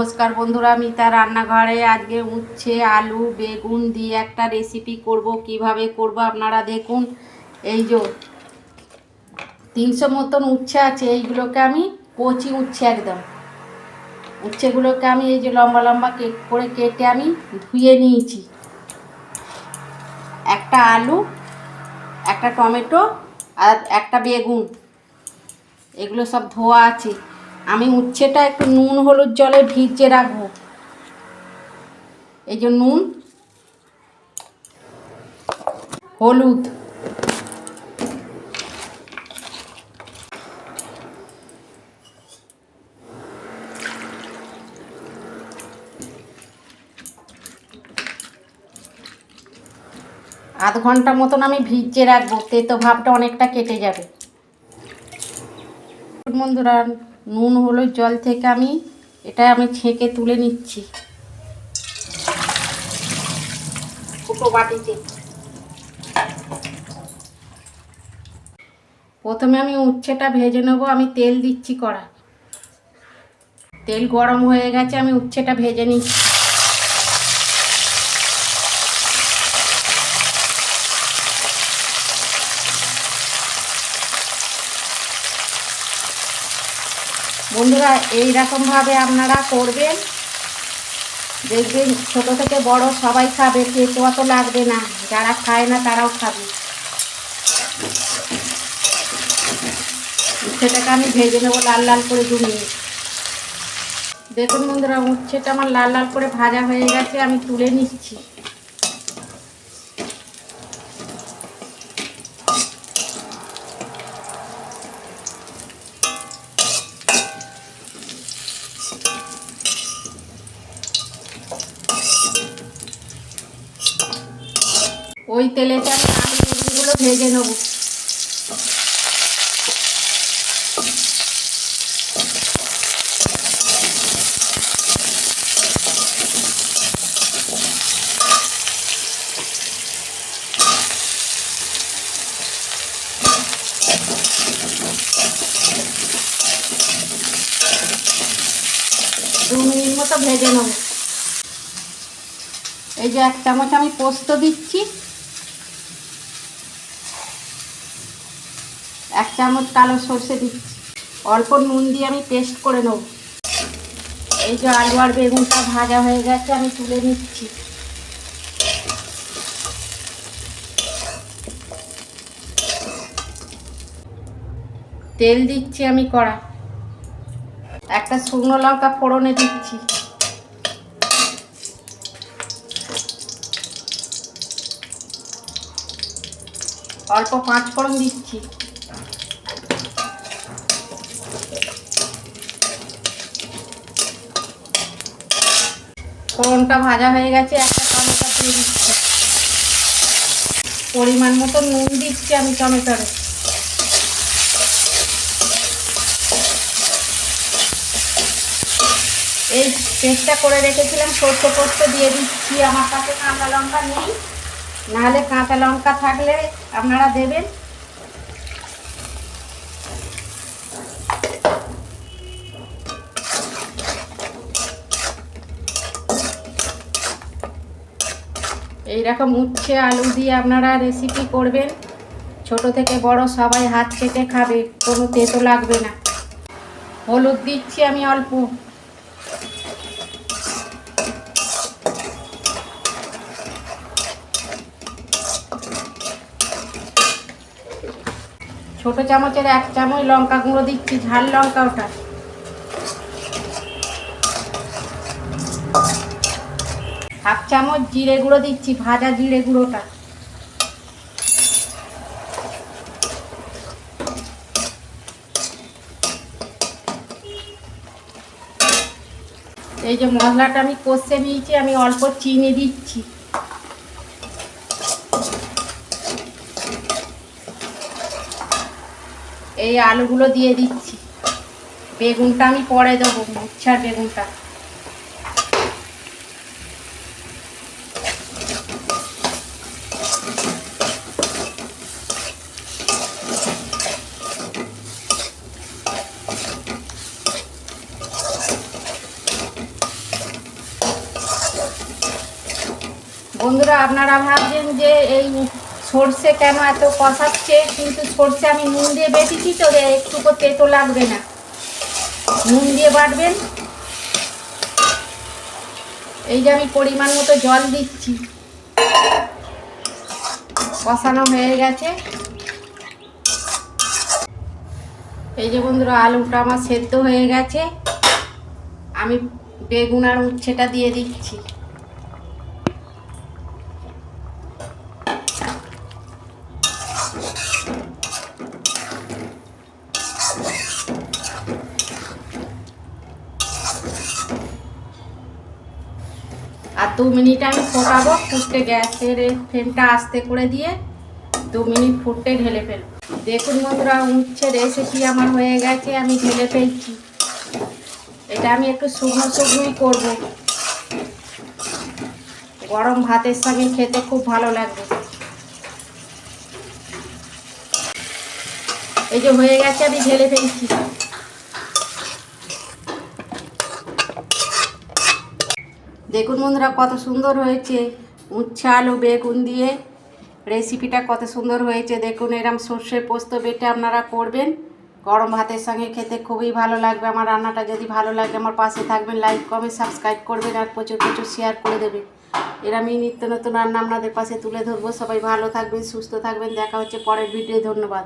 নমস্কার বন্ধুরা, মিতা রান্নাঘরে আজকে উচ্ছে আলু বেগুন দিয়ে একটা রেসিপি করব। কিভাবে করব আপনারা দেখুন। এই যে 300 মতন উচ্ছে আছে, এইগুলোকে আমি কচি উচ্ছে একদম উচ্ছেগুলোকে আমি এই যে লম্বা লম্বা করে কেটে আমি ধুয়ে নিয়েছি। একটা আলু, একটা টমেটো আর একটা বেগুন, এগুলো সব ধোয়া আছে। আমি উচ্ছেটা একটু নুন হলুদ জলে ভিজিয়ে রাখবো। এই যে নুন হলুদ, আধ ঘন্টা মতন আমি ভিজিয়ে রাখবো, তেতো ভাবটা অনেকটা কেটে যাবে। বন্ধুরা, নুন হলুদ জল থেকে এটা আমি ছেঁকে তুলে নিচ্ছি ছোটো বাটিতে। প্রথমে আমি উচ্ছেটা ভেজে নেবো। আমি তেল দিচ্ছি কড়া, তেল গরম হয়ে গেছে, আমি উচ্ছেটা ভেজে নিচ্ছি। বন্ধুরা, এই রকমভাবে আপনারা করবেন, দেখবেন ছোট থেকে বড় সবাই খাবে, তেতো অত লাগবে না, যারা খায় না তারাও খাবে। উচ্ছেটাকে আমি ভেজে নেবো লাল লাল করে 2 মিনিট। দেখুন বন্ধুরা, উচ্ছেটা আমার লাল লাল করে ভাজা হয়ে গেছে, আমি তুলে নিচ্ছি। ওই তেলেতে আমি আলু বেগুনগুলো ভেজে নেব। দু মিনিট মতো ভেজে নেব। এই যে 1 চামচ আমি পোস্ত দিচ্ছি, 1 চামচ কালো সর্ষে দিচ্ছি, অল্প নুন দিয়ে আমি পেস্ট করে নেব। এই যে আলু আর বেগুনটা ভাজা হয়ে গেছে, আমি তুলে নিচ্ছি। তেল দিচ্ছি আমি কড়া, একটা শুকনো লঙ্কা ফোড়নে দিচ্ছি, অল্প 5 ফোড়ন দিচ্ছি, ফোড়নটা ভাজা হয়ে গেছে, একটা টমেটো দিয়ে দিচ্ছি, পরিমাণ মতো নুন দিচ্ছি আমি টমেটোরে। এই পেস্টটা করে রেখেছিলাম সর্ষে পোস্ত দিয়ে দিচ্ছি। আমার কাছে কাঁচা লঙ্কা নেই, নাহলে কাঁচা লঙ্কা থাকলে আপনারা দেবেন। এইরকম উচ্ছে আলু দিয়ে আপনারা রেসিপি করবেন, ছোট থেকে বড় সবাই হাত চেটে খাবে, কোনো তেতো লাগবে না। হলুদ দিচ্ছি আমি অল্প, ছোট চামচের 1 চামচ লঙ্কা গুঁড়ো দিচ্ছি, ঝাল লঙ্কা ওটা। হাফ চামচ জিরে গুঁড়ো দিচ্ছি, ভাজা জিরে গুঁড়োটা। এই যে মশলাটা আমি কষে নিয়েছি, আমি অল্প চিনি দিচ্ছি, এই আলুগুলো দিয়ে দিচ্ছি, বেগুনটা আমি পরে দেবো, উচ্ছার বেগুনটা। বন্ধুরা আপনারা ভাবছেন যে এই সর্ষে কেন এত কষাচ্ছে, কিন্তু সর্ষে আমি নুন দিয়ে বেটেছি তো একটুকু তেতো লাগবে না। নুন দিয়ে বাটবেন। এই যে আমি পরিমাণ মতো জল দিচ্ছি। কষানো হয়ে গেছে। এই যে বন্ধুরা আলুটা আমার সেদ্ধ হয়ে গেছে। আমি বেগুন আর উচ্ছেটা দিয়ে দিচ্ছি। আর 2 মিনিট আমি ফোটাবো। ফুটতে গ্যাসের ফ্লেমটা আস্তে করে দিয়ে 2 মিনিট ফুটতে ঢেলে ফেলবো। দেখুন বন্ধুরা উচ্ছে রেসিপি আমার হয়ে গেছে, আমি ঢেলে ফেলছি। এটা আমি একটু শুকনো শুকনোই করবো, গরম ভাতের সঙ্গে খেতে খুব ভালো লাগবে। এই যে হয়ে গেছে, আমি ঢেলে ফেলছি। দেখুন বন্ধুরা কত সুন্দর হয়েছে উচ্ছে আলু বেগুন দিয়ে রেসিপিটা, কত সুন্দর হয়েছে। দেখুন এরম সর্ষে পোস্ত বেটে আপনারা করবেন, গরম ভাতের সঙ্গে খেতে খুবই ভালো লাগবে। আমার রান্নাটা যদি ভালো লাগে আমার পাশে থাকবেন, লাইক কমেন্ট সাবস্ক্রাইব করবেন আর প্রচুর প্রচুর শেয়ার করে দেবেন। এরমই নিত্য নতুন রান্না আপনাদের পাশে তুলে ধরবো। সবাই ভালো থাকবেন, সুস্থ থাকবেন। দেখা হচ্ছে পরের ভিডিও। ধন্যবাদ।